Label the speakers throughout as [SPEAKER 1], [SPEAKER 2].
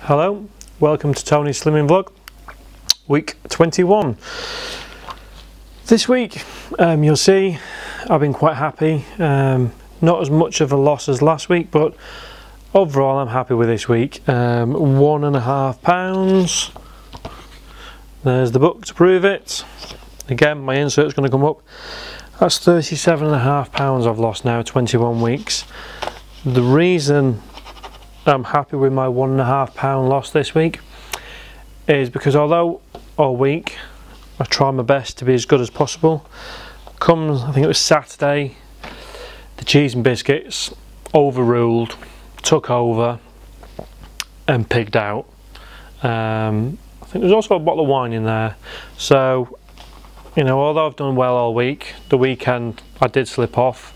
[SPEAKER 1] Hello, welcome to Tony's Slimming Vlog, week 21. This week, you'll see I've been quite happy. Not as much of a loss as last week, but overall I'm happy with this week. £1.5. There's the book to prove it. Again, my insert's going to come up. That's £37.5 I've lost now, 21 weeks. The reason I'm happy with my £1.5 loss this week is because although all week I try my best to be as good as possible, comes, I think it was Saturday, the cheese and biscuits overruled, took over and pigged out. I think there's also a bottle of wine in there. So, you know, although I've done well all week, the weekend I did slip off.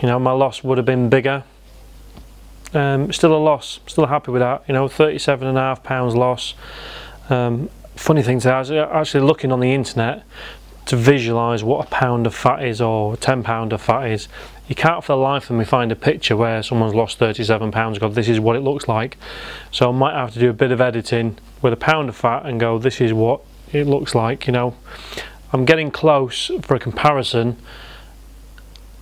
[SPEAKER 1] You know, my loss would have been bigger. Still a loss, still happy with that, you know, £37.5 loss. Funny thing is, I was actually looking on the internet to visualise what a pound of fat is, or £10 of fat is. You can't for the life of me find a picture where someone's lost £37, go, this is what it looks like. So I might have to do a bit of editing with a pound of fat and go, this is what it looks like, you know. I'm getting close for a comparison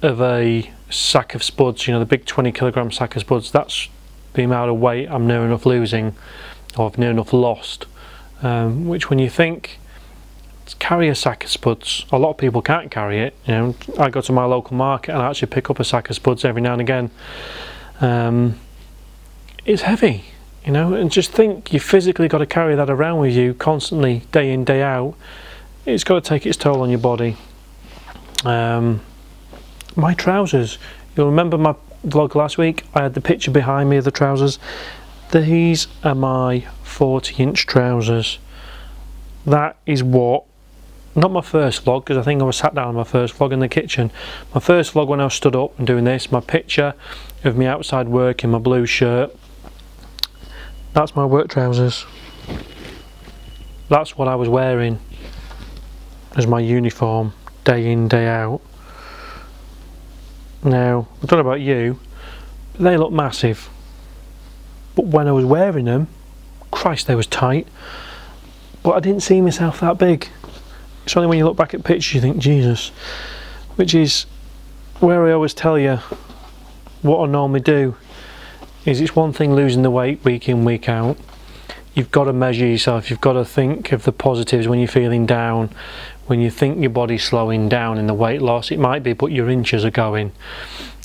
[SPEAKER 1] of a sack of spuds, you know, the big 20kg sack of spuds. That's the amount of weight I'm near enough losing, or I've near enough lost. Which, when you think, to carry a sack of spuds, a lot of people can't carry it. You know, I go to my local market and I actually pick up a sack of spuds every now and again. It's heavy, you know, and just think, you physically got to carry that around with you constantly, day in, day out. It's got to take its toll on your body. My trousers, you'll remember my vlog last week, I had the picture behind me of the trousers. These are my 40-inch trousers. That is what, not my first vlog, because I think I was sat down on my first vlog in the kitchen. My first vlog when I was stood up and doing this, my picture of me outside work in my blue shirt, that's my work trousers. That's what I was wearing as my uniform, day in, day out. Now, I don't know about you, but they look massive. But when I was wearing them, Christ, they was tight. But I didn't see myself that big. It's only when you look back at pictures you think, Jesus. Which is where I always tell you what I normally do. Is it's one thing losing the weight week in, week out. You've got to measure yourself. You've got to think of the positives when you're feeling down. When you think your body's slowing down in the weight loss, it might be, but your inches are going.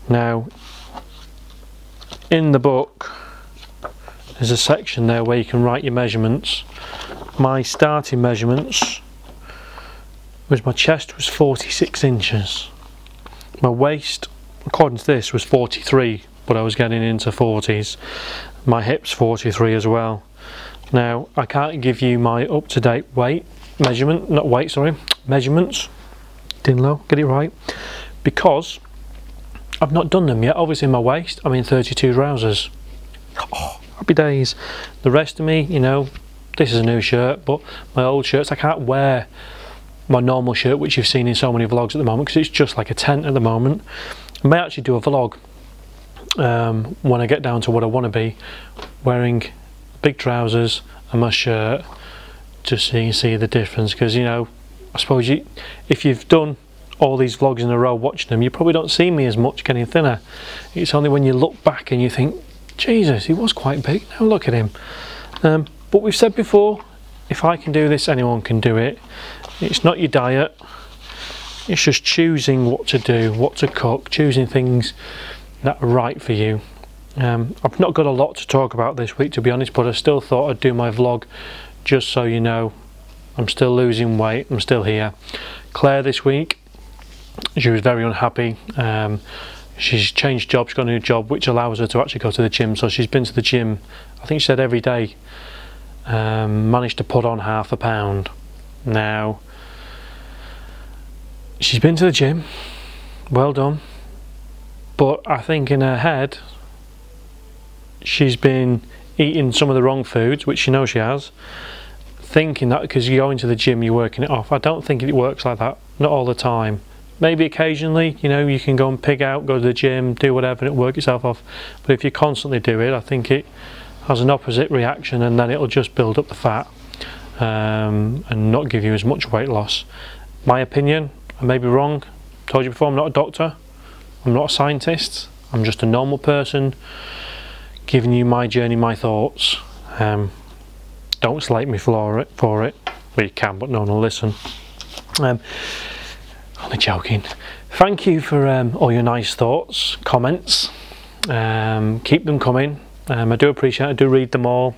[SPEAKER 1] Now, in the book, there's a section there where you can write your measurements. My starting measurements was, my chest was 46 inches. My waist, according to this, was 43, but I was getting into 40s. My hips 43 as well. Now, I can't give you my up-to-date weight measurement, not weight, sorry, measurements, Dinlow, get it right, because I've not done them yet. Obviously my waist, I'm in 32 trousers. Oh, happy days. The rest of me, you know, this is a new shirt, but my old shirts, I can't wear my normal shirt, which you've seen in so many vlogs at the moment, because it's just like a tent at the moment. I may actually do a vlog when I get down to what I want to be, wearing big trousers and my shirt, just so you can see the difference. Because, you know, I suppose if you've done all these vlogs in a row watching them, you probably don't see me as much getting thinner. It's only when you look back and you think, Jesus, he was quite big, now look at him. But we've said before, if I can do this, anyone can do it. It's not your diet, it's just choosing what to do, what to cook, choosing things that are right for you. I've not got a lot to talk about this week, to be honest, but I still thought I'd do my vlog just so you know I'm still losing weight, I'm still here. Claire this week, she was very unhappy. She's changed jobs, got a new job which allows her to actually go to the gym, so she's been to the gym, I think she said every day. Managed to put on half a pound. Now, she's been to the gym, well done, but I think in her head she's been eating some of the wrong foods, which she knows she has, thinking that because you're going to the gym you're working it off. I don't think it works like that, not all the time. Maybe occasionally, you know, you can go and pig out, go to the gym, do whatever and it'll work itself off, but if you constantly do it, I think has an opposite reaction, and then it'll just build up the fat and not give you as much weight loss. My opinion, I may be wrong. Told you before, I'm not a doctor, I'm not a scientist, I'm just a normal person giving you my journey, my thoughts. Don't slate me for it. Well, you can, but no one will listen. Only joking. Thank you for all your nice thoughts, comments. Keep them coming. I do appreciate it. I do read them all.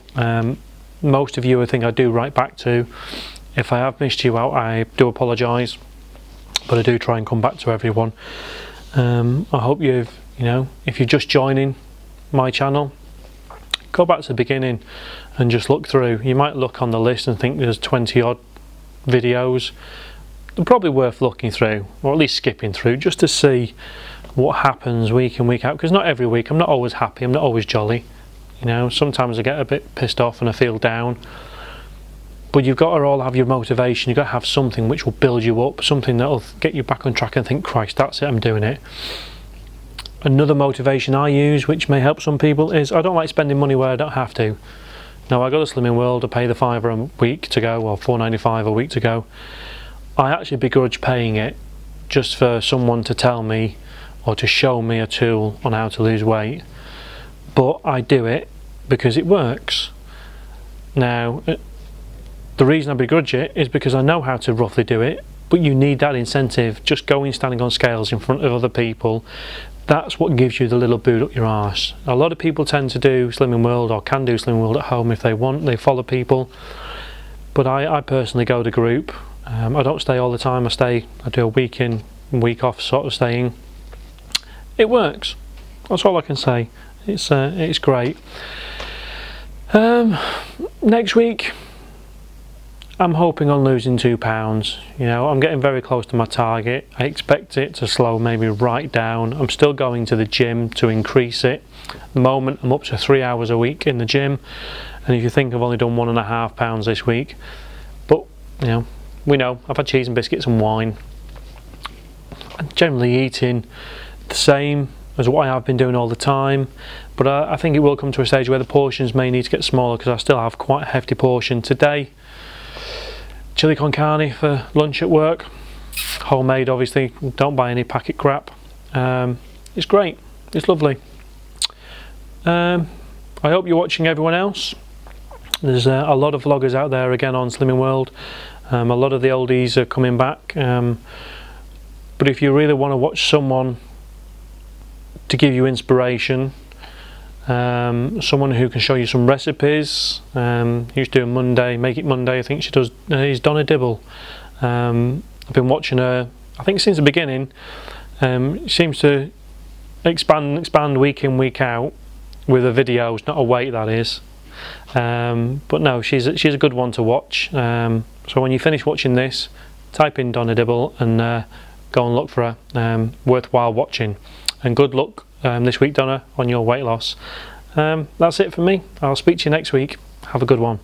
[SPEAKER 1] Most of you I think I do write back to. If I have missed you out, I do apologise, but I do try and come back to everyone. I hope if you're just joining my channel, go back to the beginning and just look through. You might look on the list and think there's 20 odd videos. They're probably worth looking through, or at least skipping through, just to see what happens week in, week out, because not every week, I'm not always happy, I'm not always jolly. Sometimes I get a bit pissed off and I feel down, but you've got to all have your motivation. You've got to have something which will build you up, something that'll get you back on track and think, Christ, that's it, I'm doing it. Another motivation I use, which may help some people, is I don't like spending money where I don't have to. Now, I go to Slimming World, I pay the £5 a week to go, or £4.95 a week to go. I actually begrudge paying it just for someone to tell me or to show me a tool on how to lose weight, but I do it because it works. Now, the reason I begrudge it is because I know how to roughly do it, but you need that incentive. Just going standing on scales in front of other people, that's what gives you the little boot up your arse. A lot of people tend to do Slimming World, or can do Slimming World at home if they want. They follow people, but I personally go to group. I don't stay all the time. I do a week in, week off sort of staying. It works. That's all I can say. It's great. Next week, I'm hoping on losing £2. I'm getting very close to my target. I expect it to slow maybe right down. I'm still going to the gym to increase it. At the moment, I'm up to 3 hours a week in the gym, and if you think I've only done £1.5 this week, but we know I've had cheese and biscuits and wine. I'm generally eating the same as what I have been doing all the time, but I think it will come to a stage where the portions may need to get smaller, because I still have quite a hefty portion today. Chili con carne for lunch at work, homemade obviously, don't buy any packet crap. It's great, it's lovely. I hope you're watching everyone else. There's a lot of vloggers out there again on Slimming World. A lot of the oldies are coming back, but if you really want to watch someone to give you inspiration, someone who can show you some recipes, who's doing Monday, Make It Monday, I think she does, is Donna Dibble. I've been watching her, I think since the beginning. She seems to expand week in, week out with her videos, not a weight, that is. But no, she's a good one to watch. So when you finish watching this, type in Donna Dibble and go and look for her. Worthwhile watching. And good luck this week, Donna, on your weight loss. That's it for me. I'll speak to you next week. Have a good one.